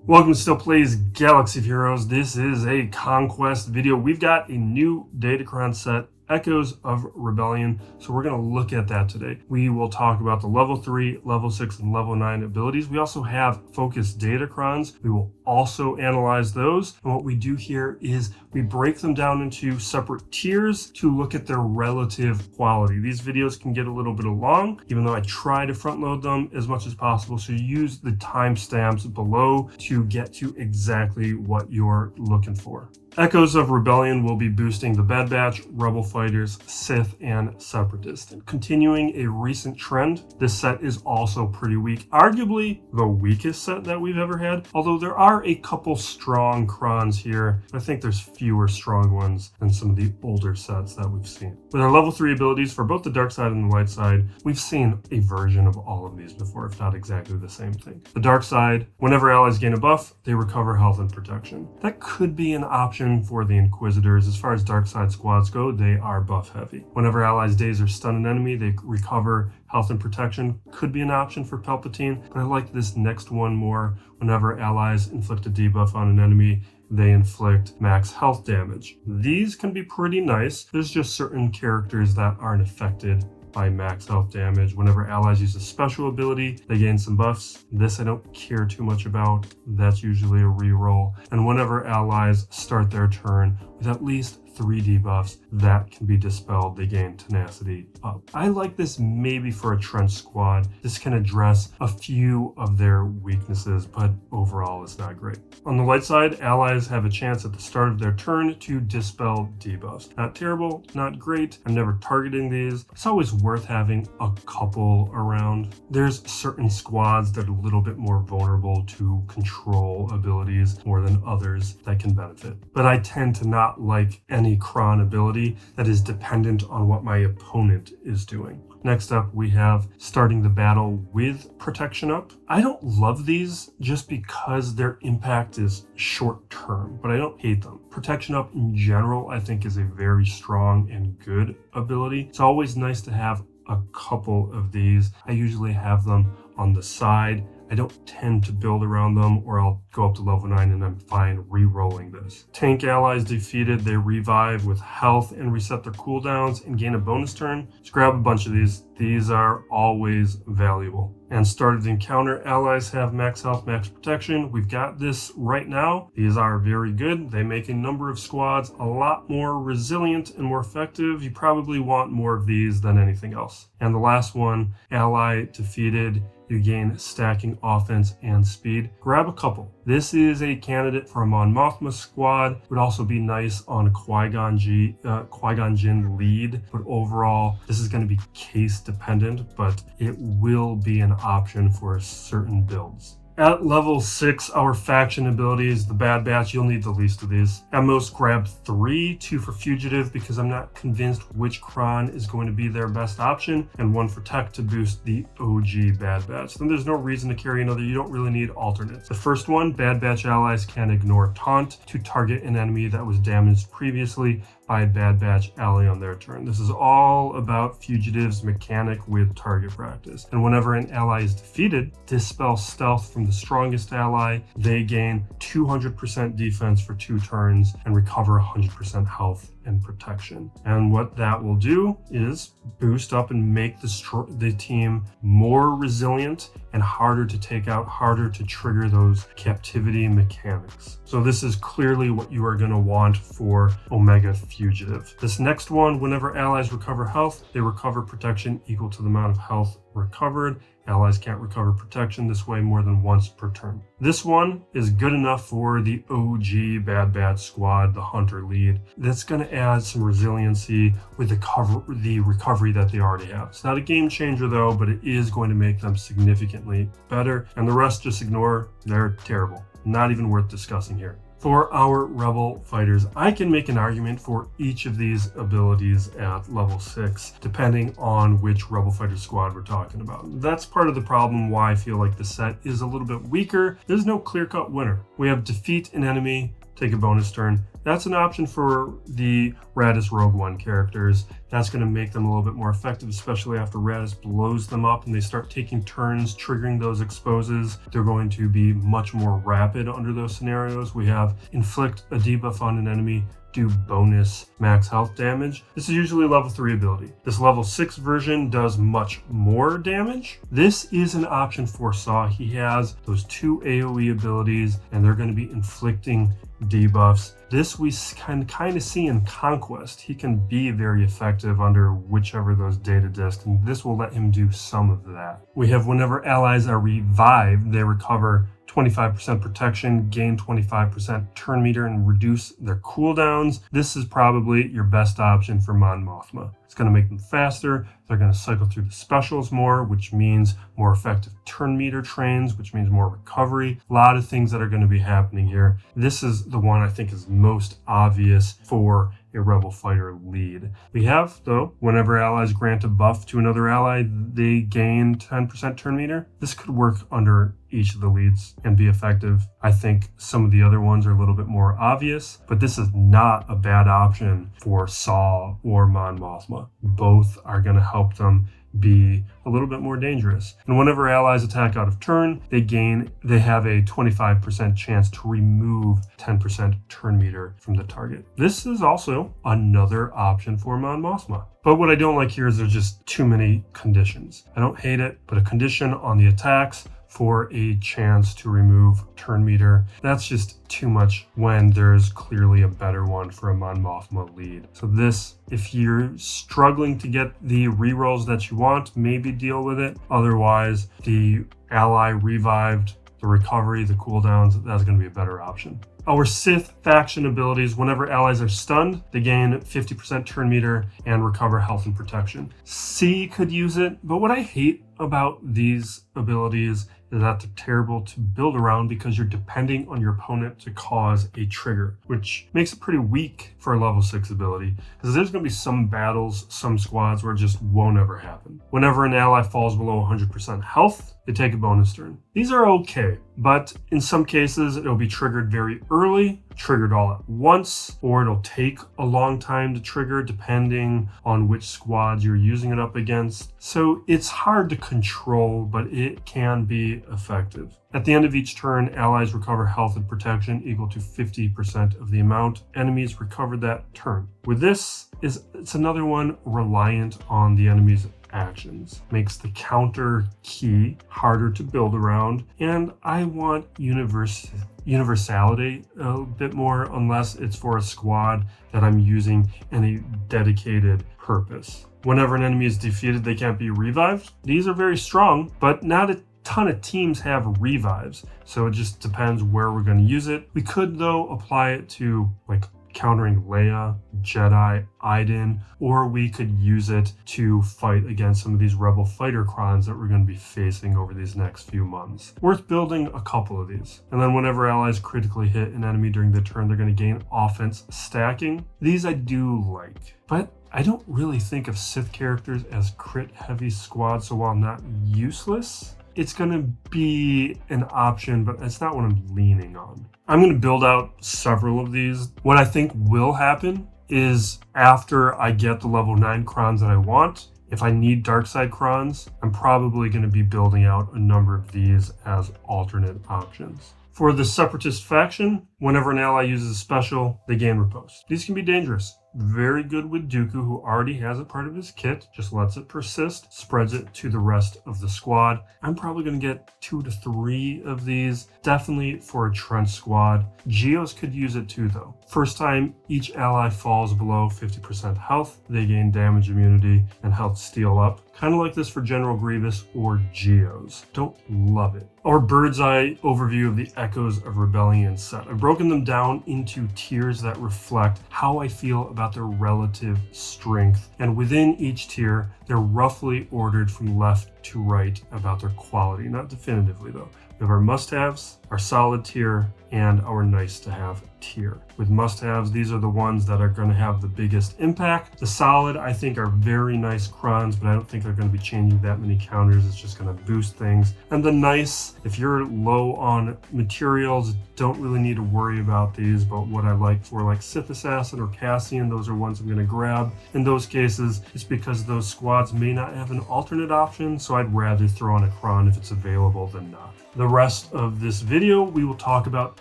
Welcome to Still Plays Galaxy of Heroes. This is a Conquest video. We've got a new Datacron set, Echoes of Rebellion, so we're going to look at that today. We will talk about the level 3, level 6, and level 9 abilities. We also have focused Datacrons. We will also analyze those. And what we do here is we break them down into separate tiers to look at their relative quality. These videos can get a little bit long, even though I try to front load them as much as possible. So use the timestamps below to get to exactly what you're looking for. Echoes of Rebellion will be boosting the Bad Batch, Rebel Fighters, Sith, and Separatist. And continuing a recent trend, this set is also pretty weak. Arguably the weakest set that we've ever had, although there are a couple strong crons here. I think there's fewer strong ones than some of the older sets that we've seen. With our level 3 abilities for both the dark side and the light side, we've seen a version of all of these before, if not exactly the same thing. The dark side, whenever allies gain a buff, they recover health and protection. That could be an option for the Inquisitors. As far as dark side squads go, they are buff heavy. Whenever allies daze or stun an enemy, they recover health and protection. Could be an option for Palpatine, but I like this next one more. Whenever allies inflict a debuff on an enemy, they inflict max health damage. These can be pretty nice. There's just certain characters that aren't affected by max health damage. Whenever allies use a special ability, they gain some buffs. This I don't care too much about. That's usually a reroll. And whenever allies start their turn with at least 3 debuffs, that can be dispelled. They gain tenacity up. I like this maybe for a trench squad. This can address a few of their weaknesses, but overall it's not great. On the light side, allies have a chance at the start of their turn to dispel debuffs. Not terrible, not great. I'm never targeting these. It's always worth having a couple around. There's certain squads that are a little bit more vulnerable to control abilities more than others that can benefit. But I tend to not like any cron ability that is dependent on what my opponent is doing. Next up, we have starting the battle with protection up. I don't love these just because their impact is short term, but I don't hate them. Protection up in general, I think, is a very strong and good ability. It's always nice to have a couple of these. I usually have them on the side. I don't tend to build around them, or I'll go up to level 9 and I'm fine re-rolling this. Tank allies defeated, they revive with health and reset their cooldowns and gain a bonus turn. Just grab a bunch of these. These are always valuable. And start of the encounter, allies have max health, max protection. We've got this right now. These are very good. They make a number of squads a lot more resilient and more effective. You probably want more of these than anything else. And the last one, ally defeated, you gain stacking offense and speed. Grab a couple. This is a candidate for a Mon Mothma squad. Would also be nice on a Qui-Gon Jinn lead, but overall, this is going to be case dependent, but it will be an option for certain builds. At level 6, our faction abilities, the Bad Batch, you'll need the least of these. At most, grab 3, 2 for Fugitive because I'm not convinced which cron is going to be their best option, and 1 for Tech to boost the OG Bad Batch. Then there's no reason to carry another. You don't really need alternates. The first one, Bad Batch allies can ignore taunt to target an enemy that was damaged previously by a Bad Batch ally on their turn. This is all about Fugitive's mechanic with target practice. And whenever an ally is defeated, dispel stealth from the strongest ally. They gain 200% defense for 2 turns and recover 100% health and protection. And what that will do is boost up and make the team more resilient and harder to take out, harder to trigger those captivity mechanics. So this is clearly what you are going to want for Omega Fugitive. This next one, whenever allies recover health, they recover protection equal to the amount of health recovered. Allies can't recover protection this way more than once per turn. This one is good enough for the OG Bad Batch squad, the Hunter lead. That's going to add some resiliency with the recovery that they already have. It's not a game changer though, but it is going to make them significantly better. And the rest just ignore. They're terrible. Not even worth discussing here. For our Rebel fighters, I can make an argument for each of these abilities at level 6, depending on which Rebel fighter squad we're talking about. That's part of the problem why I feel like the set is a little bit weaker. There's no clear-cut winner. We have defeat an enemy, take a bonus turn. That's an option for the Raddus Rogue One characters. That's going to make them a little bit more effective, especially after Raddus blows them up and they start taking turns, triggering those exposes. They're going to be much more rapid under those scenarios. We have inflict a debuff on an enemy, do bonus max health damage. This is usually a level 3 ability. This level 6 version does much more damage. This is an option for Saw. He has those 2 AoE abilities and they're going to be inflicting debuffs. This we can kind of see in Conquest. He can be very effective under whichever of those data discs, and this will let him do some of that. We have whenever allies are revived, they recover 25% protection, gain 25% turn meter, and reduce their cooldowns. This is probably your best option for Mon Mothma. It's going to make them faster. They're going to cycle through the specials more, which means more effective turn meter trains, which means more recovery. A lot of things that are going to be happening here. This is the one I think is most obvious for a rebel fighter lead. We have, though, whenever allies grant a buff to another ally, they gain 10% turn meter. This could work under each of the leads and be effective. I think some of the other ones are a little bit more obvious, but this is not a bad option for Saw or Mon Mothma. Both are going to help them be a little bit more dangerous. And whenever allies attack out of turn, they have a 25% chance to remove 10% turn meter from the target. This is also another option for Mon Mothma. But what I don't like here is there's just too many conditions. I don't hate it, but a condition on the attacks for a chance to remove turn meter, that's just too much when there's clearly a better one for a Mon Mothma lead. So this, if you're struggling to get the rerolls that you want, maybe deal with it. Otherwise, the ally revived, the recovery, the cooldowns, that's going to be a better option. Our Sith faction abilities, whenever allies are stunned, they gain 50% turn meter and recover health and protection. C could use it, but what I hate about these abilities is that they're terrible to build around because you're depending on your opponent to cause a trigger, which makes it pretty weak for a level 6 ability, because there's going to be some battles, some squads where it just won't ever happen. Whenever an ally falls below 100% health, they take a bonus turn. These are okay, but in some cases it'll be triggered very early, triggered all at once, or it'll take a long time to trigger depending on which squads you're using it up against. So it's hard to control, but it can be effective. At the end of each turn, allies recover health and protection equal to 50% of the amount enemies recovered that turn. With this, it's another one reliant on the enemy's actions. Makes the counter key harder to build around, and I want universality a bit more, unless it's for a squad that I'm using in a dedicated purpose. Whenever an enemy is defeated, they can't be revived. These are very strong, but not a ton of teams have revives, so it just depends where we're going to use it. We could, though, apply it to like countering Leia, Jedi, Iden, or we could use it to fight against some of these rebel fighter crons that we're going to be facing over these next few months. Worth building a couple of these. And then whenever allies critically hit an enemy during the turn, they're going to gain offense stacking. These I do like, but I don't really think of Sith characters as crit heavy squads, so while not useless, it's going to be an option, but it's not what I'm leaning on. I'm going to build out several of these. What I think will happen is after I get the level 9 crons that I want, if I need dark side crons, I'm probably going to be building out a number of these as alternate options. For the Separatist faction, whenever an ally uses a special, they gain riposte. These can be dangerous. Very good with Dooku, who already has it part of his kit, just lets it persist, spreads it to the rest of the squad. I'm probably going to get 2 to 3 of these, definitely for a Trench squad. Geos could use it too, though. First time each ally falls below 50% health, they gain damage immunity and health steal up. Kind of like this for General Greivous or Geos. Don't love it. Our bird's eye overview of the Echoes of Rebellion set. I've broken them down into tiers that reflect how I feel about their relative strength. And within each tier, they're roughly ordered from left to write about their quality, not definitively though. We have our must-haves, our solid tier, and our nice-to-have tier. With must-haves, these are the ones that are going to have the biggest impact. The solid, I think, are very nice crons, but I don't think they're going to be changing that many counters. It's just going to boost things. And the nice, if you're low on materials, don't really need to worry about these, but what I like for like Sith Assassin or Cassian, those are ones I'm going to grab. In those cases, it's because those squads may not have an alternate option, so I'd rather throw on a cron if it's available than not. The rest of this video, we will talk about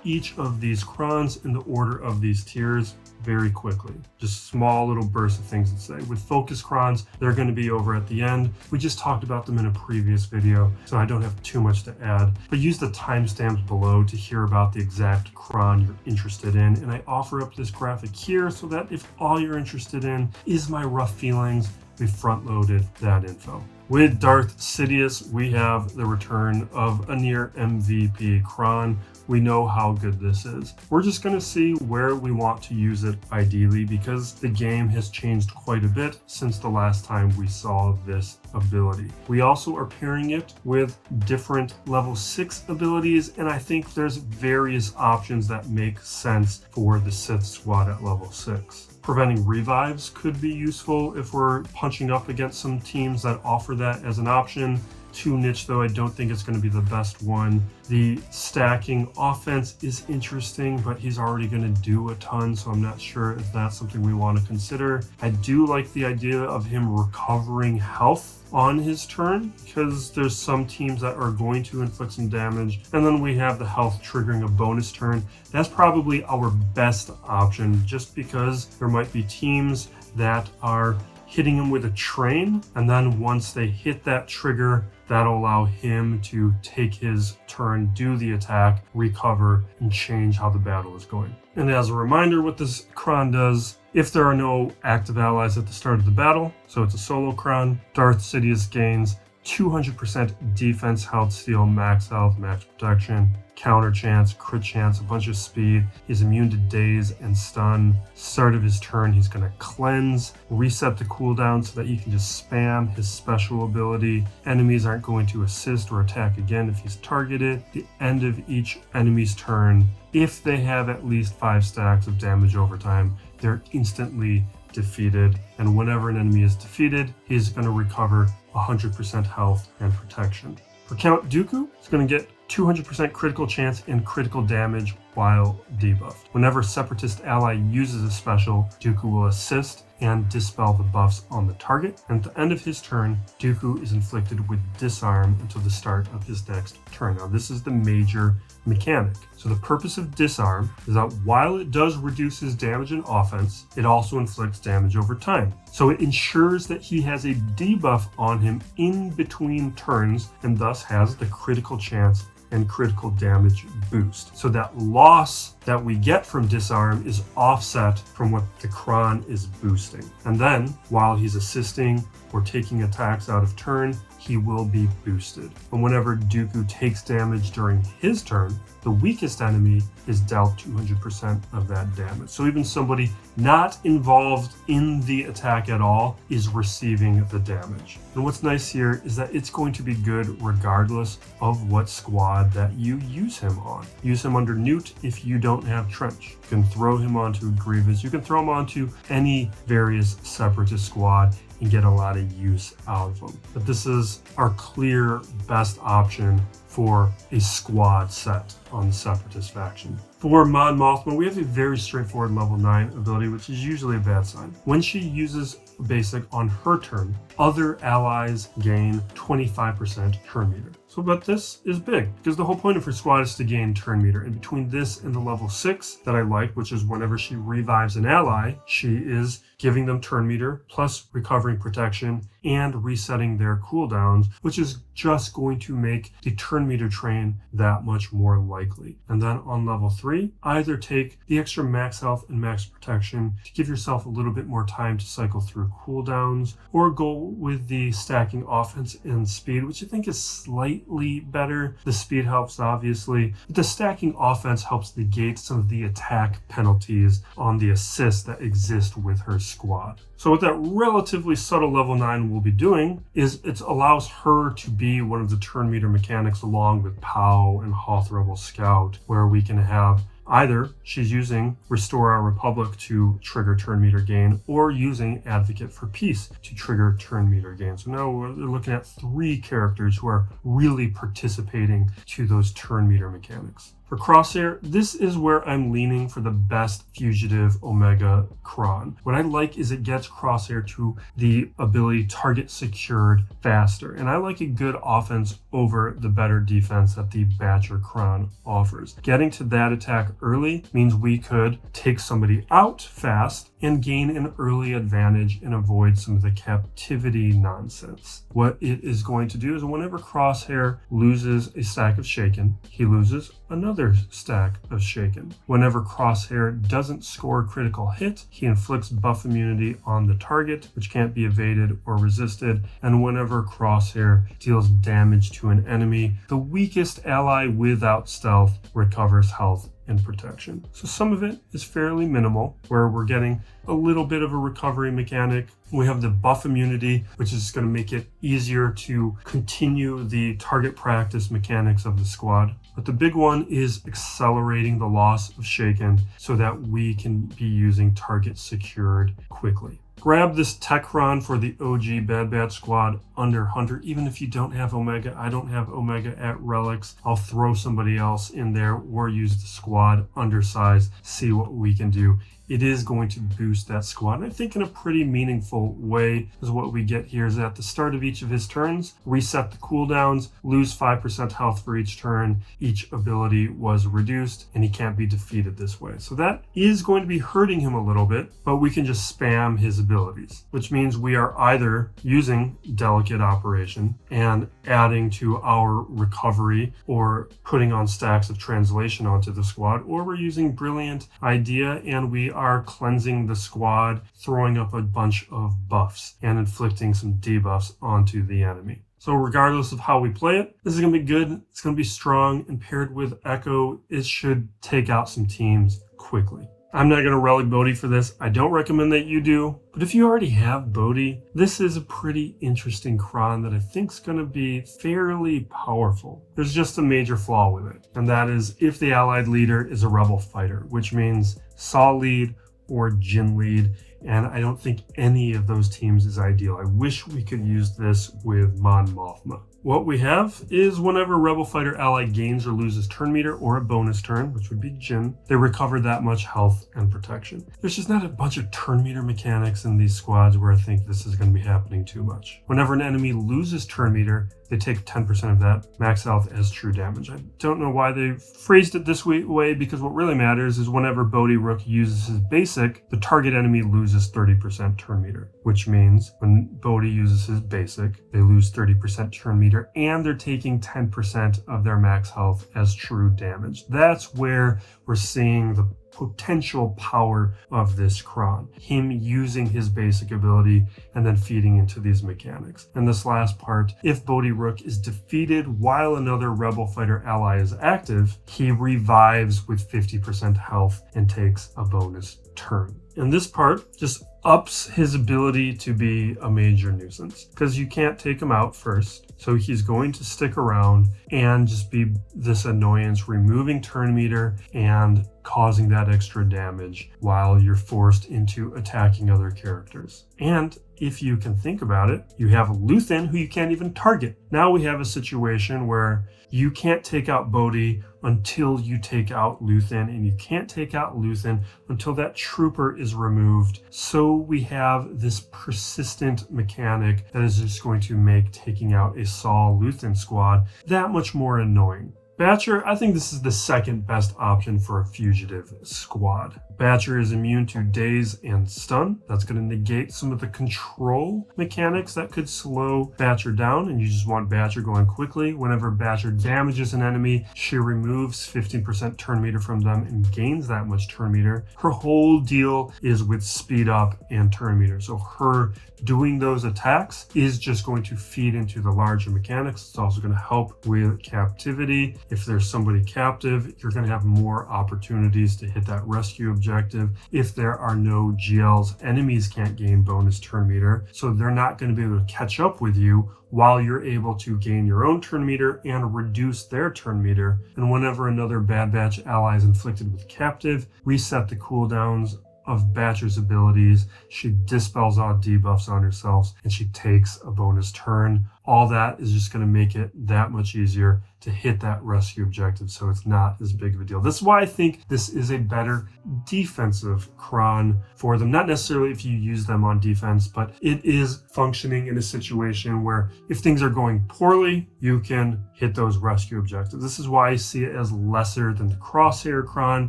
each of these crons in the order of these tiers very quickly. Just small little bursts of things to say. With focus crons, they're going to be over at the end. We just talked about them in a previous video, so I don't have too much to add. But use the timestamps below to hear about the exact cron you're interested in. And I offer up this graphic here so that if all you're interested in is my rough feelings, we front-loaded that info. With Darth Sidious, we have the return of a near MVP cron. We know how good this is. We're just going to see where we want to use it ideally, because the game has changed quite a bit since the last time we saw this ability. We also are pairing it with different level 6 abilities, and I think there's various options that make sense for the Sith squad at level 6. Preventing revives could be useful if we're punching up against some teams that offer that as an option. Too niche though, I don't think it's going to be the best one. The stacking offense is interesting, but he's already going to do a ton, so I'm not sure if that's something we want to consider. I do like the idea of him recovering health on his turn, because there's some teams that are going to inflict some damage, and then we have the health triggering a bonus turn. That's probably our best option, just because there might be teams that are hitting him with a train, and then once they hit that trigger, that'll allow him to take his turn, do the attack, recover, and change how the battle is going. And as a reminder, what this cron does, if there are no active allies at the start of the battle, so it's a solo cron, Darth Sidious gains 200% defense, health steal, max health, max protection, counter chance, crit chance, a bunch of speed. He's immune to daze and stun. Start of his turn, he's going to cleanse, reset the cooldown so that he can just spam his special ability. Enemies aren't going to assist or attack again if he's targeted. The end of each enemy's turn, if they have at least 5 stacks of damage over time, they're instantly defeated. And whenever an enemy is defeated, he's going to recover 100% health and protection. For Count Dooku, he's going to get 200% critical chance and critical damage while debuffed. Whenever a Separatist ally uses a special, Dooku will assist and dispel the buffs on the target. And at the end of his turn, Dooku is inflicted with disarm until the start of his next turn. Now, this is the major mechanic. So the purpose of disarm is that while it does reduce his damage and offense, it also inflicts damage over time. So it ensures that he has a debuff on him in between turns, and thus has the critical chance and critical damage boost. So that loss that we get from disarm is offset from what the cron is boosting. And then while he's assisting or taking attacks out of turn, he will be boosted. And whenever Dooku takes damage during his turn, the weakest enemy is dealt 200% of that damage. So even somebody not involved in the attack at all is receiving the damage. And what's nice here is that it's going to be good regardless of what squad that you use him on. Use him under Nute if you don't have Trench. You can throw him onto Greivous. You can throw him onto any various Separatist squad and get a lot of use out of them. But this is our clear best option for a squad set on the Separatist faction. For Mon Mothma, we have a very straightforward level 9 ability, which is usually a bad sign. When she uses basic on her turn, other allies gain 25% turn meter. So, but this is big, because the whole point of her squad is to gain turn meter. And between this and the level 6 that I like, which is whenever she revives an ally, she is giving them turn meter, plus recovering protection, and resetting their cooldowns, which is just going to make the turn meter train that much more likely. And then on level 3, either take the extra max health and max protection to give yourself a little bit more time to cycle through cooldowns, or go with the stacking offense and speed, which I think is slightly better. The speed helps, obviously, but the stacking offense helps negate some of the attack penalties on the assists that exist with her squad. So with that relatively subtle level 9, will be doing is it allows her to be one of the turn meter mechanics along with POW and Hoth Rebel Scout, where we can have either she's using Restore Our Republic to trigger turn meter gain, or using Advocate for Peace to trigger turn meter gain. So now we're looking at 3 characters who are really participating to those turn meter mechanics. For Crosshair, this is where I'm leaning for the best Fugitive Omega cron. What I like is it gets Crosshair to the ability target secured faster, and I like a good offense over the better defense that the Batcher cron offers. Getting to that attack early means we could take somebody out fast and gain an early advantage and avoid some of the captivity nonsense. What it is going to do is whenever Crosshair loses a stack of Shaken, he loses another stack of Shaken. Whenever Crosshair doesn't score a critical hit, he inflicts buff immunity on the target, which can't be evaded or resisted. And whenever Crosshair deals damage to an enemy, the weakest ally without stealth recovers health and protection. So some of it is fairly minimal, where we're getting a little bit of a recovery mechanic. We have the buff immunity, which is going to make it easier to continue the target practice mechanics of the squad. But the big one is accelerating the loss of Shaken so that we can be using target secured quickly. Grab this Techron for the OG Bad Batch squad under Hunter. Even if you don't have Omega, I don't have Omega at Relics, I'll throw somebody else in there or use the squad undersize, see what we can do. It is going to boost that squad, and I think in a pretty meaningful way, is what we get here is at the start of each of his turns, reset the cooldowns, lose 5% health for each turn, each ability was reduced, and he can't be defeated this way. So that is going to be hurting him a little bit, but we can just spam his abilities, which means we are either using Delicate Operation and adding to our recovery or putting on stacks of translation onto the squad, or we're using Brilliant Idea and we are cleansing the squad, throwing up a bunch of buffs and inflicting some debuffs onto the enemy. So regardless of how we play it, this is going to be good, it's going to be strong, and paired with Echo, it should take out some teams quickly. I'm not going to relic Bohdi for this. I don't recommend that you do, but if you already have Bohdi, this is a pretty interesting cron that I think is going to be fairly powerful. There's just a major flaw with it, and that is if the allied leader is a rebel fighter, which means Saw lead or Jin lead, and I don't think any of those teams is ideal. I wish we could use this with Mon Mothma. What we have is whenever Rebel Fighter ally gains or loses turn meter or a bonus turn, which would be Jin, they recover that much health and protection. There's just not a bunch of turn meter mechanics in these squads where I think this is going to be happening too much. Whenever an enemy loses turn meter, they take 10% of that max health as true damage. I don't know why they phrased it this way, because what really matters is whenever Bohdi Rook uses his basic, the target enemy loses 30% turn meter, which means when Bohdi uses his basic, they lose 30% turn meter and they're taking 10% of their max health as true damage. That's where we're seeing the potential power of this cron. Him using his basic ability and then feeding into these mechanics. And this last part, if Bohdi Rook is defeated while another Rebel Fighter ally is active, he revives with 50% health and takes a bonus turn. And this part just ups his ability to be a major nuisance because you can't take him out first. So he's going to stick around and just be this annoyance, removing turn meter and causing that extra damage while you're forced into attacking other characters. And if you can think about it, you have Luthen who you can't even target. Now we have a situation where you can't take out Bohdi until you take out Luthen, and you can't take out Luthen until that trooper is removed. So we have this persistent mechanic that is just going to make taking out a Saul Luthen squad that much more annoying. Batcher, I think this is the second best option for a fugitive squad. Batcher is immune to daze and stun. That's going to negate some of the control mechanics that could slow Batcher down, and you just want Batcher going quickly. Whenever Batcher damages an enemy, she removes 15% turn meter from them and gains that much turn meter. Her whole deal is with speed up and turn meter. So her doing those attacks is just going to feed into the larger mechanics. It's also going to help with captivity. If there's somebody captive, you're going to have more opportunities to hit that rescue objective objective if there are no GLs. Enemies can't gain bonus turn meter, so they're not going to be able to catch up with you while you're able to gain your own turn meter and reduce their turn meter. And whenever another Bad Batch ally is inflicted with captive, reset the cooldowns of Batcher's abilities. She dispels all debuffs on herself, and she takes a bonus turn. All that is just going to make it that much easier to hit that rescue objective, so it's not as big of a deal. This is why I think this is a better defensive cron for them. Not necessarily if you use them on defense, but it is functioning in a situation where if things are going poorly, you can hit those rescue objectives. This is why I see it as lesser than the Crosshair cron,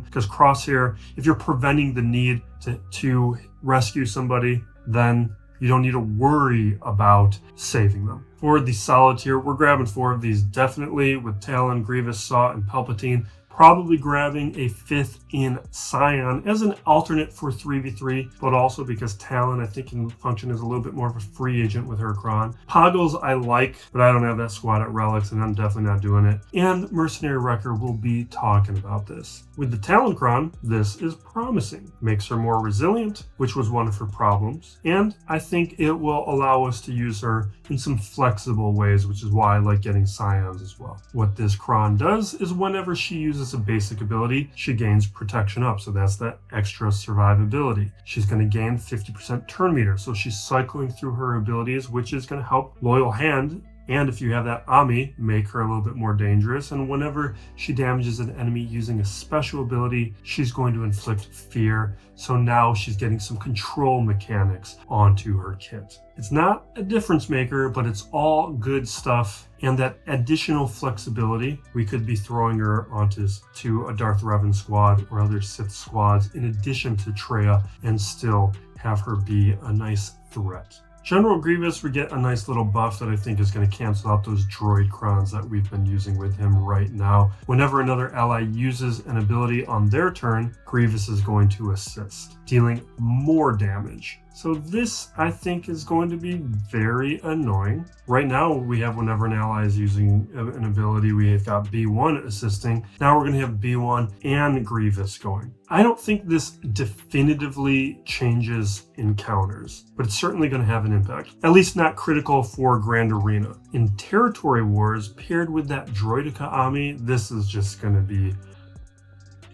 because Crosshair, if you're preventing the need to rescue somebody, then you don't need to worry about saving them. For the solid tier, we're grabbing 4 of these definitely with Talon, Grievous, Saw, and Palpatine. Probably grabbing a 5th in Scion as an alternate for 3v3, but also because Talon, I think, can function as a little bit more of a free agent with her cron. Poggles I like, but I don't have that squad at Relics, and I'm definitely not doing it. And Mercenary Wrecker will be talking about this. With the Talon cron, this is promising. Makes her more resilient, which was one of her problems. And I think it will allow us to use her in some flexible ways, which is why I like getting Scions as well. What this cron does is whenever she uses a basic ability, she gains protection up, so that's that extra survivability. She's going to gain 50% turn meter, so she's cycling through her abilities, which is going to help Loyal Hand, and if you have that Ami, make her a little bit more dangerous. And whenever she damages an enemy using a special ability, she's going to inflict fear, so now she's getting some control mechanics onto her kit. It's not a difference maker, but it's all good stuff. And that additional flexibility, we could be throwing her onto a Darth Revan squad or other Sith squads in addition to Traya, and still have her be a nice threat. General Grievous, we get a nice little buff that I think is going to cancel out those droid crons that we've been using with him right now. Whenever another ally uses an ability on their turn, Grievous is going to assist, dealing more damage. So this, I think, is going to be very annoying. Right now, we have whenever an ally is using an ability, we've got B1 assisting. Now we're going to have B1 and Grievous going. I don't think this definitively changes encounters, but it's certainly going to have an impact. At least not critical for Grand Arena. In Territory Wars, paired with that Droideka Ami, this is just going to be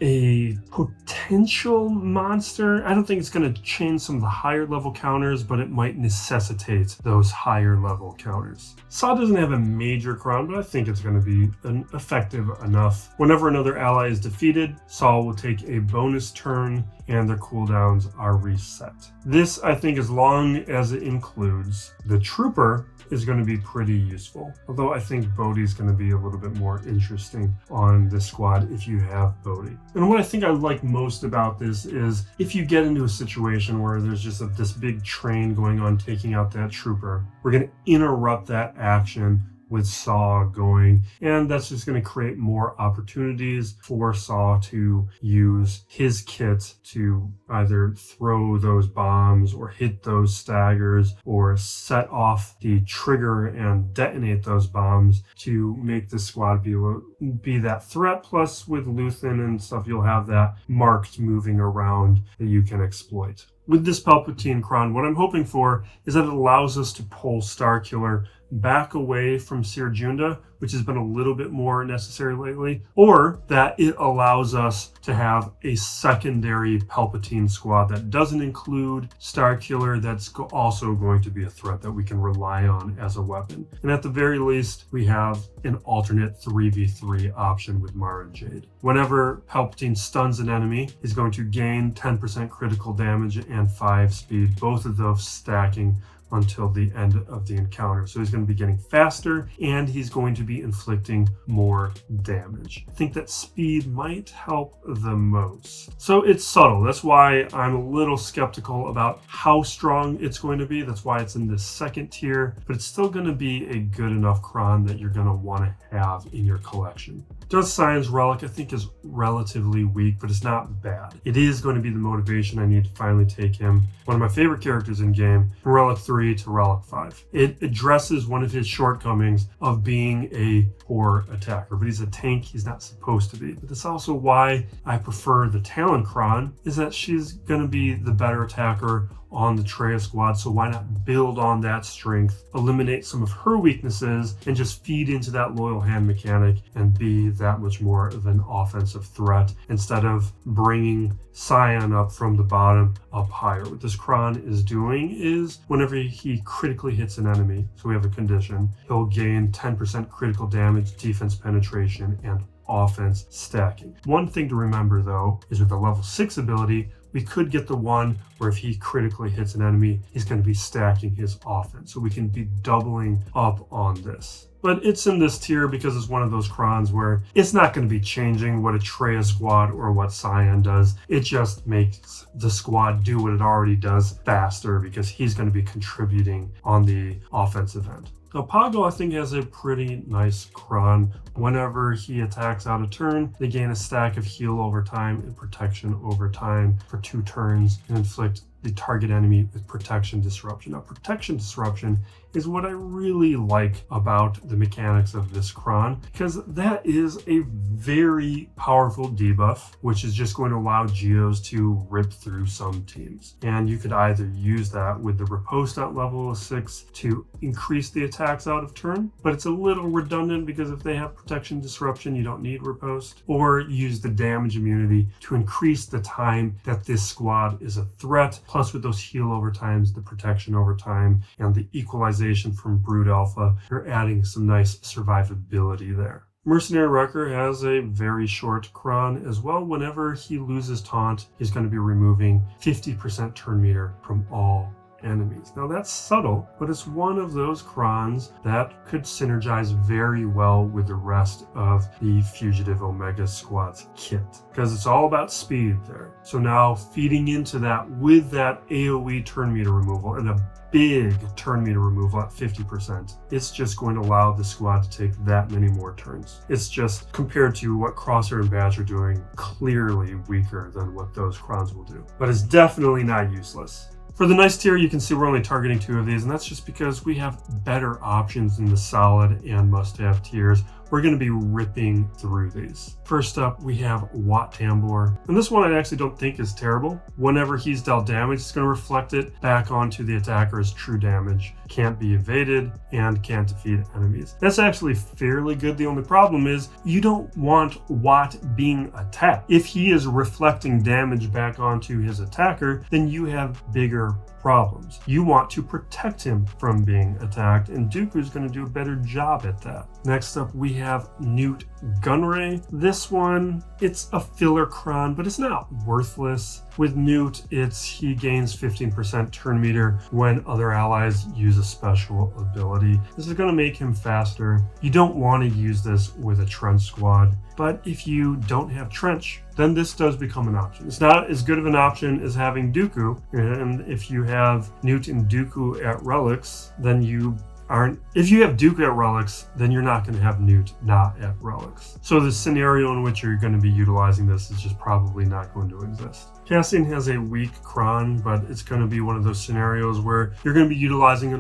a potential monster. I don't think it's going to change some of the higher level counters, but it might necessitate those higher level counters. Saw doesn't have a major cron, but I think it's going to be effective enough. Whenever another ally is defeated, Saw will take a bonus turn and their cooldowns are reset. This, I think, as long as it includes the Trooper, is going to be pretty useful. Although I think Bohdi is going to be a little bit more interesting on this squad if you have Bohdi. And what I think I like most about this is if you get into a situation where there's just this big train going on taking out that Trooper, we're going to interrupt that action with Saw going, and that's just going to create more opportunities for Saw to use his kit to either throw those bombs or hit those staggers or set off the trigger and detonate those bombs to make the squad be that threat. Plus with Luthen and stuff, you'll have that marked moving around that you can exploit. With this Palpatine cron, what I'm hoping for is that it allows us to pull Starkiller back away from Cere Junda, which has been a little bit more necessary lately, or that it allows us to have a secondary Palpatine squad that doesn't include Starkiller, that's also going to be a threat that we can rely on as a weapon. And at the very least, we have an alternate 3v3 option with Mara Jade. Whenever Palpatine stuns an enemy, he's going to gain 10% critical damage and 5 speed, both of those stacking until the end of the encounter. So he's going to be getting faster and he's going to be inflicting more damage. I think that speed might help the most. So it's subtle. That's why I'm a little skeptical about how strong it's going to be. That's why it's in the second tier, but it's still going to be a good enough cron that you're going to want to have in your collection. Darth Sion's relic, I think, is relatively weak, but it's not bad. It is going to be the motivation I need to finally take him. One of my favorite characters in game. In Relic 3, 3 to Relic 5. It addresses one of his shortcomings of being a poor attacker, but he's a tank he's not supposed to be. But that's also why I prefer the Talon Kron, is that she's going to be the better attacker on the Traya squad, so why not build on that strength, eliminate some of her weaknesses, and just feed into that loyal hand mechanic and be that much more of an offensive threat instead of bringing Scion up from the bottom up higher. What this Kron is doing is whenever he critically hits an enemy, so we have a condition, he'll gain 10% critical damage, defense penetration, and offense stacking. One thing to remember though is with the level 6 ability, we could get the one where if he critically hits an enemy, he's going to be stacking his offense. So we can be doubling up on this. But it's in this tier because it's one of those Krons where it's not going to be changing what a Traya squad or what Scion does. It just makes the squad do what it already does faster because he's going to be contributing on the offensive end. Now, Poggle, I think, has a pretty nice Kron. Whenever he attacks out of turn, they gain a stack of heal over time and protection over time for 2 turns and inflict the target enemy with protection disruption. Now, protection disruption is what I really like about the mechanics of this Kron, because that is a very powerful debuff, which is just going to allow Geos to rip through some teams. And you could either use that with the riposte at level 6 to increase the attacks out of turn, but it's a little redundant because if they have protection disruption, you don't need riposte, or use the damage immunity to increase the time that this squad is a threat. Plus with those heal over times, the protection over time, and the equalization from Brood Alpha, you're adding some nice survivability there. Mercenary Wrecker has a very short Kron as well. Whenever he loses taunt, he's going to be removing 50% turn meter from all enemies. Now that's subtle, but it's one of those Krons that could synergize very well with the rest of the Fugitive Omega squad's kit, because it's all about speed there. So now feeding into that with that AoE turn meter removal and a big turn meter removal at 50%, it's just going to allow the squad to take that many more turns. It's just, compared to what Crosshair and Badge are doing, clearly weaker than what those Krons will do. But it's definitely not useless. For the nice tier, you can see we're only targeting 2 of these, and that's just because we have better options in the solid and must-have tiers. We're going to be ripping through these. First up, we have Wat Tambor. And this one I actually don't think is terrible. Whenever he's dealt damage, it's going to reflect it back onto the attacker as true damage. Can't be evaded and can't defeat enemies. That's actually fairly good. The only problem is you don't want Wat being attacked. If he is reflecting damage back onto his attacker, then you have bigger problems. You want to protect him from being attacked, and Dooku is going to do a better job at that. Next up, we have Nute Gunray. This one, it's a filler Kron, but it's not worthless. With Nute, he gains 15% turn meter when other allies use a special ability. This is going to make him faster. You don't want to use this with a Trench squad, but if you don't have Trench, then this does become an option. It's not as good of an option as having Dooku, and if you have Nute and Dooku at relics, then you aren't. If you have Dooku at relics, then you're not going to have Nute not at relics. So the scenario in which you're going to be utilizing this is just probably not going to exist. Cassian has a weak Kron, but it's going to be one of those scenarios where you're going to be utilizing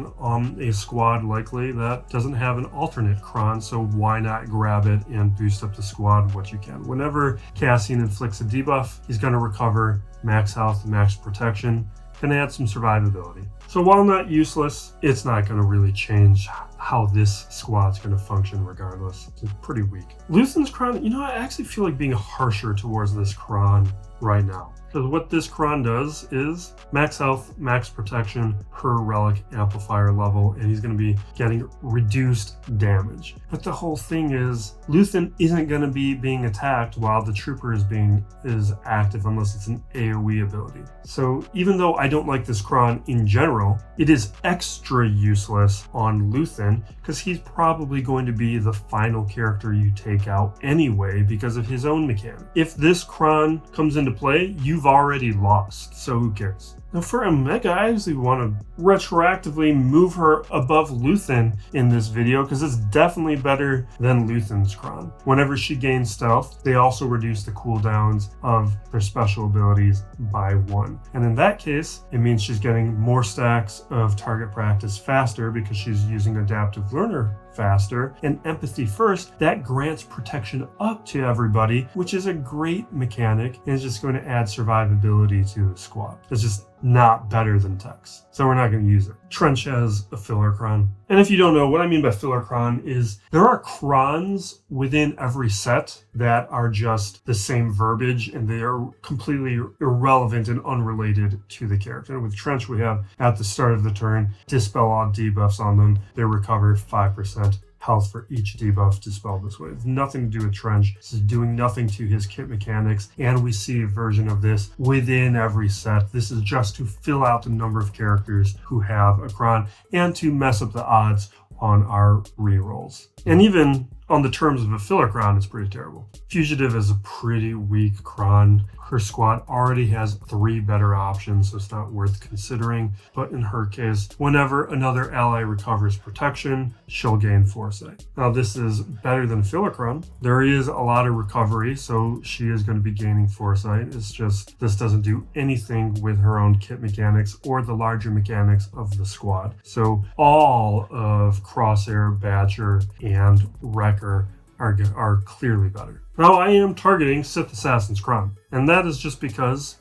a squad likely that doesn't have an alternate Kron, so why not grab it and boost up the squad what you can. Whenever Cassian inflicts a debuff, he's going to recover max health, max protection, can add some survivability. So while not useless, it's not going to really change how this squad's going to function regardless. It's pretty weak. Luthen's Kron, I actually feel like being harsher towards this Kron right now. Because what this Kron does is max health, max protection per relic amplifier level, and he's going to be getting reduced damage. But the whole thing is Luthen isn't going to be being attacked while the trooper is active unless it's an AoE ability. So even though I don't like this Kron in general, it is extra useless on Luthen because he's probably going to be the final character you take out anyway because of his own mechanic. If this Kron comes into play, you've already lost, so who cares? Now for Omega, I actually want to retroactively move her above Luthen in this video because it's definitely better than Luthen's Cron. Whenever she gains stealth, they also reduce the cooldowns of their special abilities by 1. And in that case, it means she's getting more stacks of target practice faster because she's using Adaptive Learner faster, and Empathy First, that grants protection up to everybody, which is a great mechanic and is just going to add survivability to the squad. It's just not better than Tex, so we're not going to use it. Trench has a filler cron. And if you don't know, what I mean by filler cron is there are crons within every set that are just the same verbiage and they are completely irrelevant and unrelated to the character. With Trench, we have at the start of the turn, dispel all debuffs on them. They recover 5% health for each debuff dispelled this way. It's nothing to do with Trench. This is doing nothing to his kit mechanics, and we see a version of this within every set. This is just to fill out the number of characters who have a cron and to mess up the odds on our rerolls. And even on the terms of a filler cron, it's pretty terrible. Fugitive is a pretty weak cron. Her squad already has 3 better options, so it's not worth considering. But in her case, whenever another ally recovers protection, she'll gain foresight. Now this is better than filler cron. There is a lot of recovery, so she is going to be gaining foresight. It's just this doesn't do anything with her own kit mechanics or the larger mechanics of the squad. So all of Crosshair, Badger, and Wrecker are clearly better. Now I am targeting Sith Assassin's Cron, and that is just because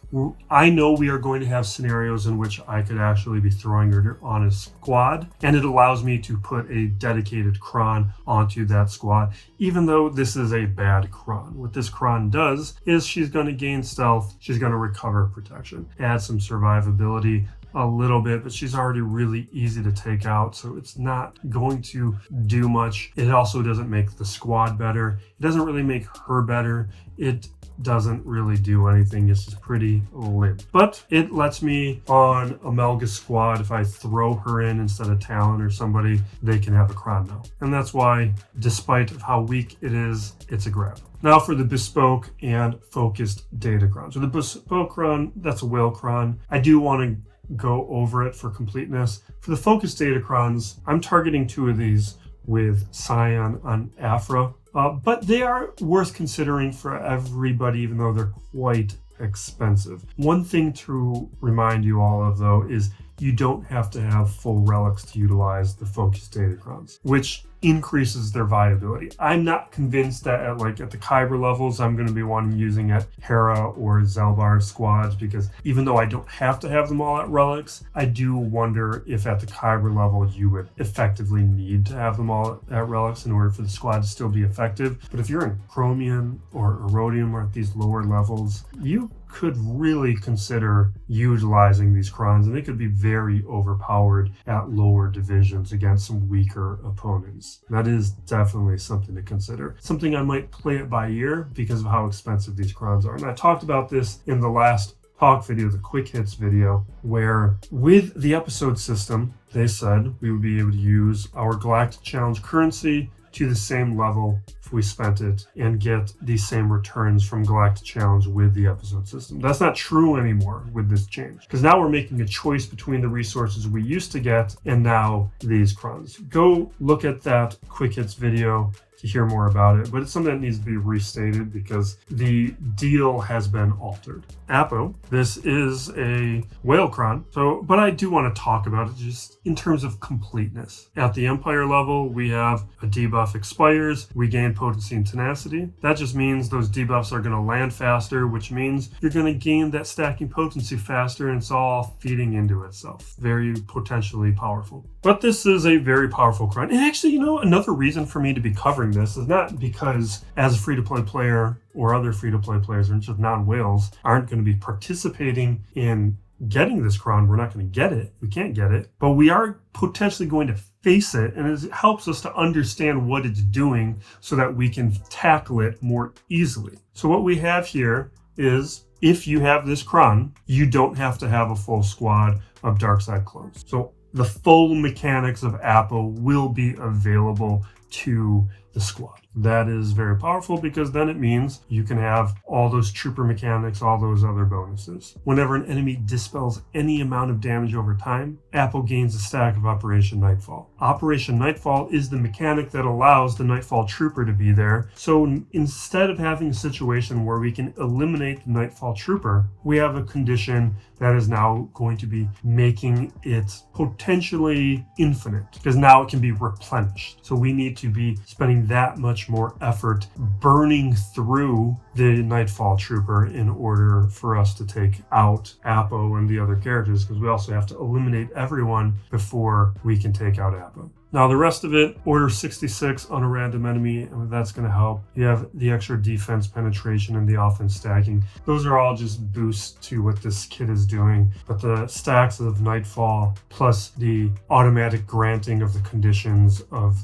I know we are going to have scenarios in which I could actually be throwing her on a squad, and it allows me to put a dedicated Cron onto that squad, even though this is a bad Cron. What this Cron does is she's going to gain stealth, she's going to recover protection, add some survivability, a little bit, but she's already really easy to take out, so it's not going to do much. It also doesn't make the squad better. It doesn't really make her better. It doesn't really do anything. It's just pretty limp. But it lets me on Omega's squad, if I throw her in instead of Talon or somebody, they can have a Cron now. And that's why, despite of how weak it is, it's a grab. Now for the bespoke and focused Datacron. So the bespoke Cron, that's a whale Cron. I do want to go over it for completeness. For the focused Datacrons, I'm targeting 2 of these with Scion on Aphra, but they are worth considering for everybody, even though they're quite expensive. One thing to remind you all of, though, is you don't have to have full relics to utilize the focused Datacrons, which increases their viability. I'm not convinced that at the Kyber levels, I'm going to be one using at Hera or Zaalbar squads, because even though I don't have to have them all at relics, I do wonder if at the Kyber level you would effectively need to have them all at relics in order for the squad to still be effective. But if you're in Chromium or Erodium or at these lower levels, you could really consider utilizing these crons, and they could be very overpowered at lower divisions against some weaker opponents. That is definitely something to consider. Something I might play it by ear because of how expensive these crons are. And I talked about this in the last talk video, the quick hits video, where with the episode system, they said we would be able to use our Galactic Challenge currency to the same level if we spent it and get the same returns from Galactic Challenge with the episode system. That's not true anymore with this change, because now we're making a choice between the resources we used to get and now these crons. Go look at that quick hits video to hear more about it, but it's something that needs to be restated because the deal has been altered. Appo, this is a whale cron, but I do want to talk about it just in terms of completeness. At the Empire level, we have a debuff expires, we gain potency and tenacity. That just means those debuffs are going to land faster, which means you're going to gain that stacking potency faster, and it's all feeding into itself. Very potentially powerful. But this is a very powerful cron. And actually, another reason for me to be covering this is not because as a free-to-play player or other free-to-play players or just non-whales aren't going to be participating in getting this cron. We're not going to get it. We can't get it. But we are potentially going to face it, and it helps us to understand what it's doing so that we can tackle it more easily. So what we have here is, if you have this cron, you don't have to have a full squad of Darkside clones. So the full mechanics of Appo will be available to the squad. That is very powerful because then it means you can have all those trooper mechanics, all those other bonuses. Whenever an enemy dispels any amount of damage over time, Appo gains a stack of Operation Nightfall. Operation Nightfall is the mechanic that allows the Nightfall trooper to be there. So instead of having a situation where we can eliminate the Nightfall trooper, we have a condition that is now going to be making it potentially infinite, because now it can be replenished. So we need to be spending that much more effort burning through the Nightfall trooper in order for us to take out Appo and the other characters, because we also have to eliminate everyone before we can take out Appo. Now the rest of it, Order 66 on a random enemy, and that's going to help. You have the extra defense penetration and the offense stacking. Those are all just boosts to what this kit is doing. But the stacks of Nightfall plus the automatic granting of the conditions of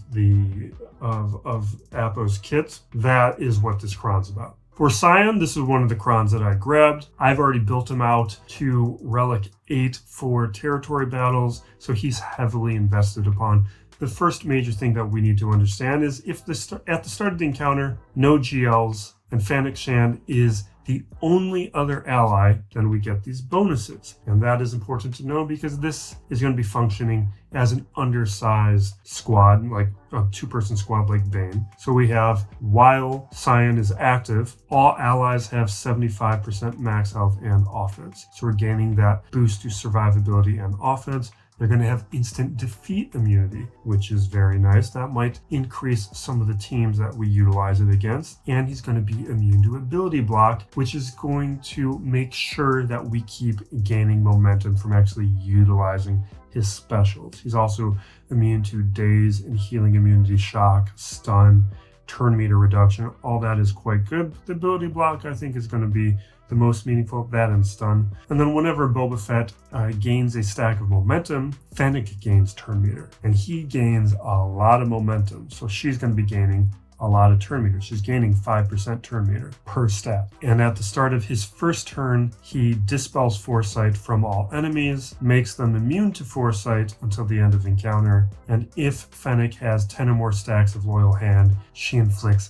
Appo's kit, that is what this cron's about. For Scion, this is one of the crons that I grabbed. I've already built him out to Relic 8 for territory battles, so he's heavily invested upon. The first major thing that we need to understand is if at the start of the encounter, no GLs, and Fennec Shand is the only other ally, then we get these bonuses. And that is important to know because this is going to be functioning as an undersized squad, like a two-person squad like Bane. So we have, while Scion is active, all allies have 75% max health and offense. So we're gaining that boost to survivability and offense. They're going to have instant defeat immunity, which is very nice. That might increase some of the teams that we utilize it against. And he's going to be immune to ability block, which is going to make sure that we keep gaining momentum from actually utilizing his specials. He's also immune to daze and healing immunity, shock, stun, turn meter reduction. All that is quite good. But the ability block, I think, is going to be the most meaningful, that and stun. And then whenever Boba Fett gains a stack of momentum, Fennec gains turn meter. And he gains a lot of momentum. So she's going to be gaining a lot of turn meter. She's gaining 5% turn meter per stat. And at the start of his first turn, he dispels foresight from all enemies, makes them immune to foresight until the end of the encounter. And if Fennec has 10 or more stacks of Loyal Hand, she inflicts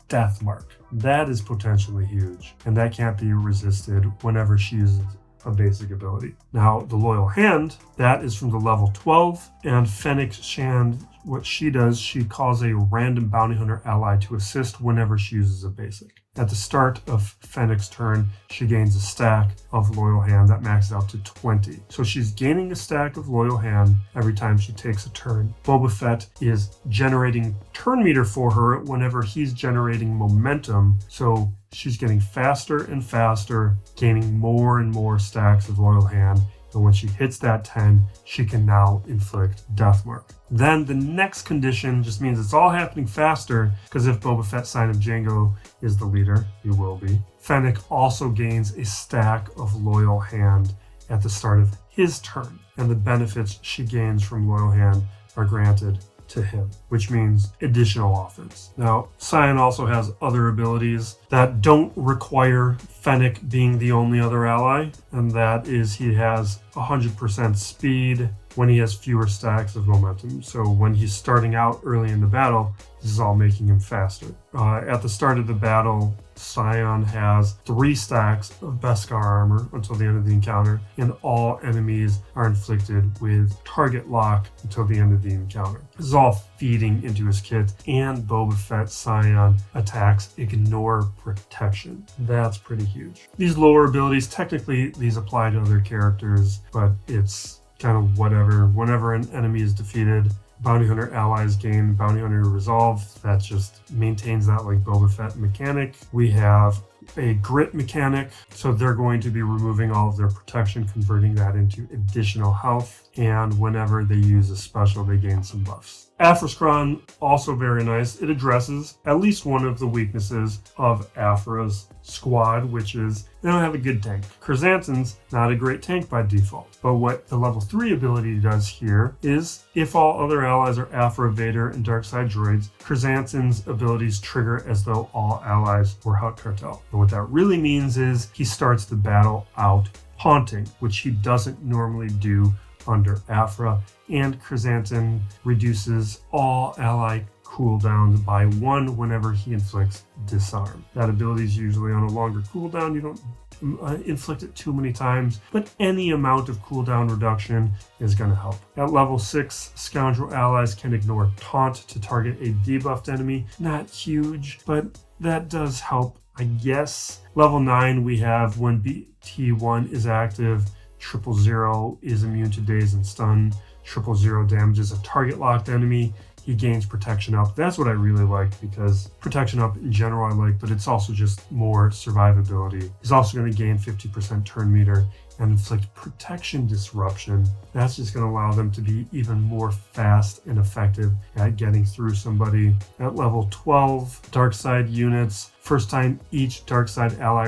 Death Mark. That is potentially huge, and that can't be resisted whenever she uses a basic ability. Now, the Loyal Hand, that is from the level 12, and Fennec Shand, what she does, she calls a random bounty hunter ally to assist whenever she uses a basic. At the start of Fennec's turn, she gains a stack of Loyal Hand that maxes out to 20. So she's gaining a stack of Loyal Hand every time she takes a turn. Boba Fett is generating turn meter for her whenever he's generating momentum. So she's getting faster and faster, gaining more and more stacks of Loyal Hand. And when she hits that 10, she can now inflict Death Mark. Then the next condition just means it's all happening faster, because if Boba Fett Sign of Jango is the leader, he will be. Fennec also gains a stack of Loyal Hand at the start of his turn, and the benefits she gains from Loyal Hand are granted to him, which means additional offense. Now, Scion also has other abilities that don't require Fennec being the only other ally, and that is he has 100% speed when he has fewer stacks of momentum. So when he's starting out early in the battle, this is all making him faster. At the start of the battle, Scion has 3 stacks of Beskar armor until the end of the encounter, and all enemies are inflicted with target lock until the end of the encounter. This is all feeding into his kit, and Boba Fett Scion attacks ignore protection. That's pretty huge. These lower abilities, technically these apply to other characters, but it's kind of whatever. Whenever an enemy is defeated, bounty hunter allies gain bounty hunter resolve. That just maintains that like Boba Fett mechanic. We have a grit mechanic, so they're going to be removing all of their protection, converting that into additional health, and whenever they use a special, they gain some buffs. Aphra's Cron, also very nice. It addresses at least one of the weaknesses of Aphra's squad, which is they don't have a good tank. Chrysanthemum's not a great tank by default, but what the level 3 ability does here is if all other allies are Aphra, Vader, and Darkside droids, Chrysanthemum's abilities trigger as though all allies were Hutt Cartel. And what that really means is he starts the battle out haunting, which he doesn't normally do under Aphra, and Chrysanthemum reduces all ally cooldown by 1 whenever he inflicts disarm. That ability is usually on a longer cooldown. You don't inflict it too many times, but any amount of cooldown reduction is going to help. At level 6, Scoundrel allies can ignore taunt to target a debuffed enemy. Not huge, but that does help, I guess. Level 9, we have when BT1 is active, 000 is immune to daze and stun. 000 damages a target locked enemy. He gains protection up. That's what I really like, because protection up in general I like, but it's also just more survivability. He's also going to gain 50% turn meter and inflict protection disruption. That's just going to allow them to be even more fast and effective at getting through somebody. At level 12, dark side units, first time each dark side ally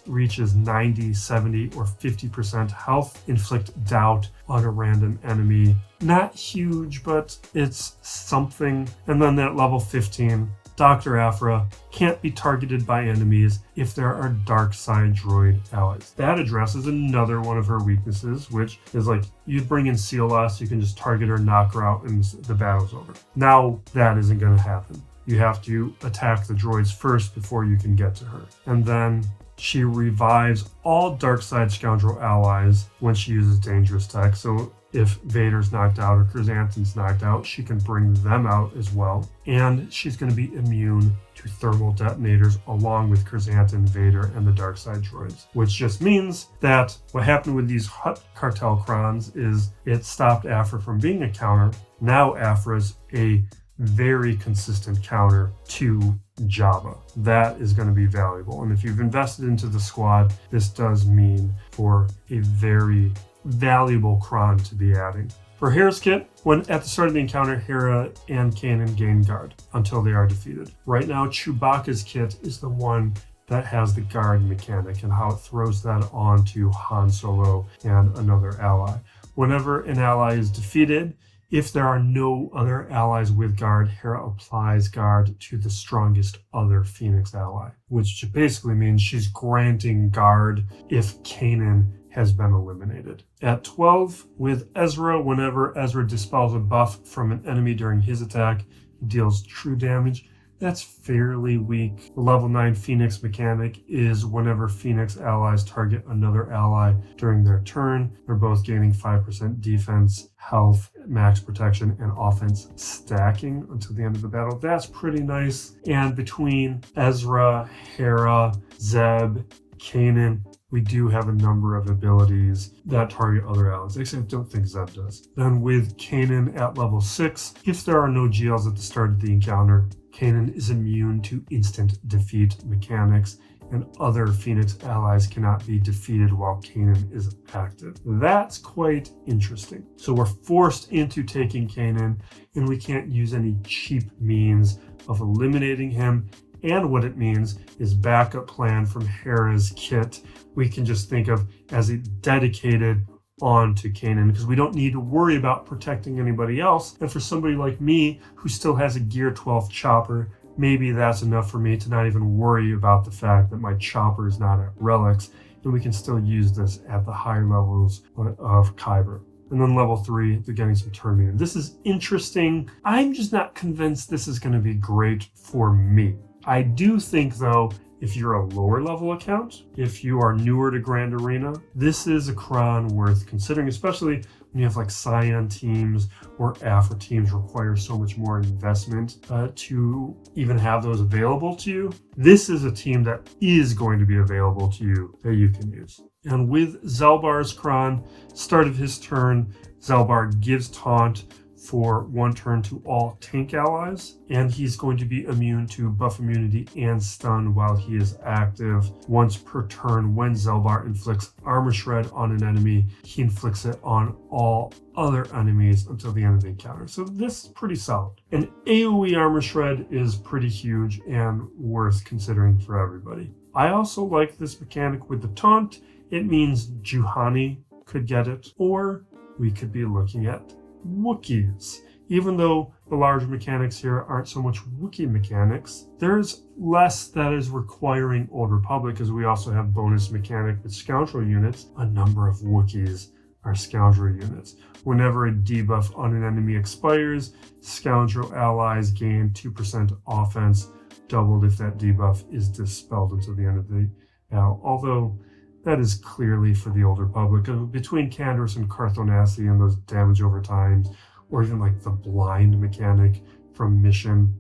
reaches 90, 70, or 50% health, inflict doubt on a random enemy. Not huge, but it's something. And then at level 15, Dr. Aphra can't be targeted by enemies if there are dark side droid allies. That addresses another one of her weaknesses, which is like, you bring in CLS, you can just target her, knock her out, and the battle's over. Now that isn't going to happen. You have to attack the droids first before you can get to her. And then she revives all dark side scoundrel allies when she uses dangerous tech. So if Vader's knocked out or Chrysanthemum's knocked out, she can bring them out as well. And she's going to be immune to thermal detonators along with Chrysanthemum, Vader, and the dark side droids. Which just means that what happened with these Hutt cartel crons is it stopped Aphra from being a counter. Now Aphra's a very consistent counter to Jabba. That is going to be valuable. And if you've invested into the squad, this does mean for a very valuable cron to be adding. For Hera's kit, when at the start of the encounter, Hera and Kanan gain guard until they are defeated. Right now, Chewbacca's kit is the one that has the guard mechanic and how it throws that onto Han Solo and another ally. Whenever an ally is defeated, if there are no other allies with guard, Hera applies guard to the strongest other Phoenix ally, which basically means she's granting guard if Kanan has been eliminated. At 12, with Ezra, whenever Ezra dispels a buff from an enemy during his attack, he deals true damage. That's fairly weak. The level 9 Phoenix mechanic is whenever Phoenix allies target another ally during their turn, they're both gaining 5% defense, health, max protection, and offense stacking until the end of the battle. That's pretty nice. And between Ezra, Hera, Zeb, Kanan, we do have a number of abilities that target other allies, except I don't think Zeb does. Then with Kanan at level 6, if there are no GLs at the start of the encounter, Kanan is immune to instant defeat mechanics, and other Phoenix allies cannot be defeated while Kanan is active. That's quite interesting. So we're forced into taking Kanan, and we can't use any cheap means of eliminating him. And what it means is backup plan from Hera's kit we can just think of as a dedicated onto Kanan, because we don't need to worry about protecting anybody else. And for somebody like me who still has a Gear 12 chopper, maybe that's enough for me to not even worry about the fact that my chopper is not at relics, and we can still use this at the higher levels of Kyber. And then level 3, they're getting some turn meter. This is interesting. I'm just not convinced this is going to be great for me. I do think, though, if you're a lower level account, if you are newer to Grand Arena, this is a cron worth considering, especially when you have like Scion teams or Aphra teams require so much more investment to even have those available to you. This is a team that is going to be available to you that you can use. And with Zaalbar's cron, start of his turn, Zaalbar gives taunt for 1 turn to all tank allies, and he's going to be immune to buff immunity and stun while he is active. Once per turn, when Zaalbar inflicts armor shred on an enemy, he inflicts it on all other enemies until the end of the encounter. So this is pretty solid. An AoE armor shred is pretty huge and worth considering for everybody. I also like this mechanic with the taunt. It means Juhani could get it, or we could be looking at Wookiees. Even though the large mechanics here aren't so much Wookiee mechanics, there's less that is requiring Old Republic, because we also have bonus mechanic with Scoundrel units, a number of Wookiees are Scoundrel units. Whenever a debuff on an enemy expires, Scoundrel allies gain 2% offense, doubled if that debuff is dispelled until the end of the battle. Although that is clearly for the older public. Between Canderous and Carthonasi and those damage over time, or even like the blind mechanic from Mission,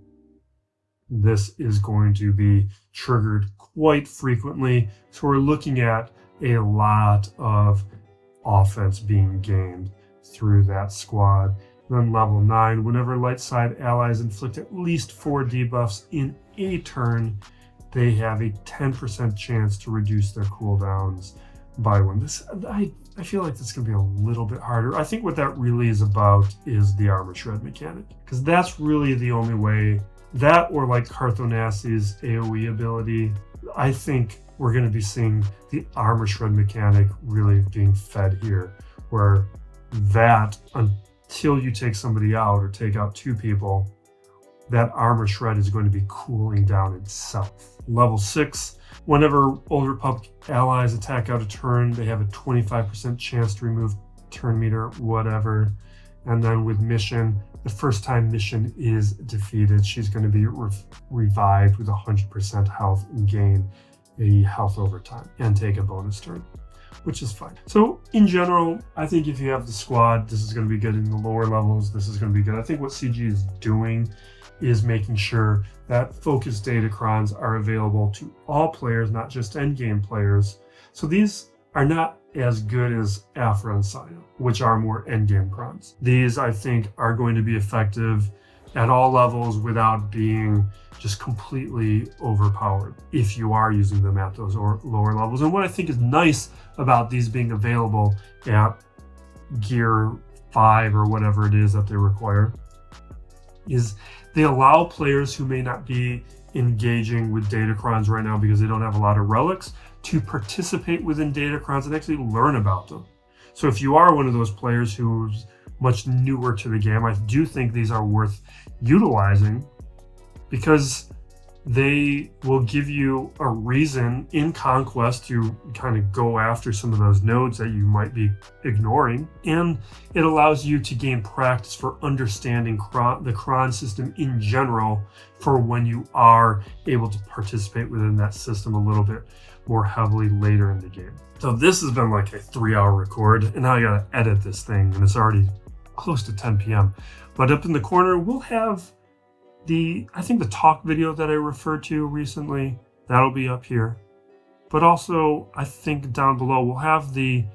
this is going to be triggered quite frequently. So we're looking at a lot of offense being gained through that squad. Then level 9, whenever light side allies inflict at least 4 debuffs in a turn, they have a 10% chance to reduce their cooldowns by 1. I feel like this is going to be a little bit harder. I think what that really is about is the armor shred mechanic, because that's really the only way. That, or like Carthonasi's AoE ability, I think we're going to be seeing the armor shred mechanic really being fed here, where that, until you take somebody out or take out 2 people, that armor shred is going to be cooling down itself. Level 6, whenever Old Republic allies attack out a turn, they have a 25% chance to remove turn meter, whatever. And then with Mission, the first time Mission is defeated, she's going to be revived with 100% health and gain a health over time and take a bonus turn, which is fine. So in general, I think if you have the squad, this is going to be good. In the lower levels, this is going to be good. I think what CG is doing is making sure that focused datacrons are available to all players, not just endgame players. So these are not as good as Aphra and Scion, which are more endgame crons. These, I think, are going to be effective at all levels without being just completely overpowered if you are using them at those lower levels. And what I think is nice about these being available at Gear 5 or whatever it is that they require is they allow players who may not be engaging with datacrons right now because they don't have a lot of relics to participate within datacrons and actually learn about them. So if you are one of those players who's much newer to the game, I do think these are worth utilizing because they will give you a reason in Conquest to kind of go after some of those nodes that you might be ignoring. And it allows you to gain practice for understanding the cron system in general for when you are able to participate within that system a little bit more heavily later in the game. So this has been like a 3-hour record, and now I gotta edit this thing, and it's already close to 10 p.m. But up in the corner, we'll have I think the talk video that I referred to recently, that'll be up here. But also, I think down below, we'll have the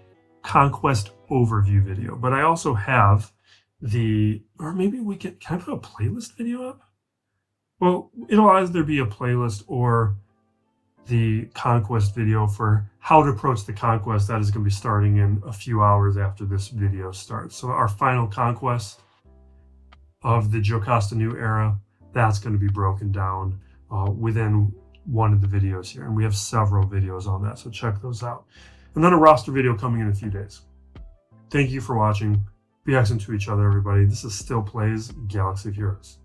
Conquest overview video. But I also have or maybe can I put a playlist video up? Well, it'll either be a playlist or the Conquest video for how to approach the Conquest. That is going to be starting in a few hours after this video starts. So our final Conquest of the Jocasta New Era, that's going to be broken down within one of the videos here. And we have several videos on that, so check those out. And then a roster video coming in a few days. Thank you for watching. Be excellent to each other, everybody. This is Still Plays Galaxy of Heroes.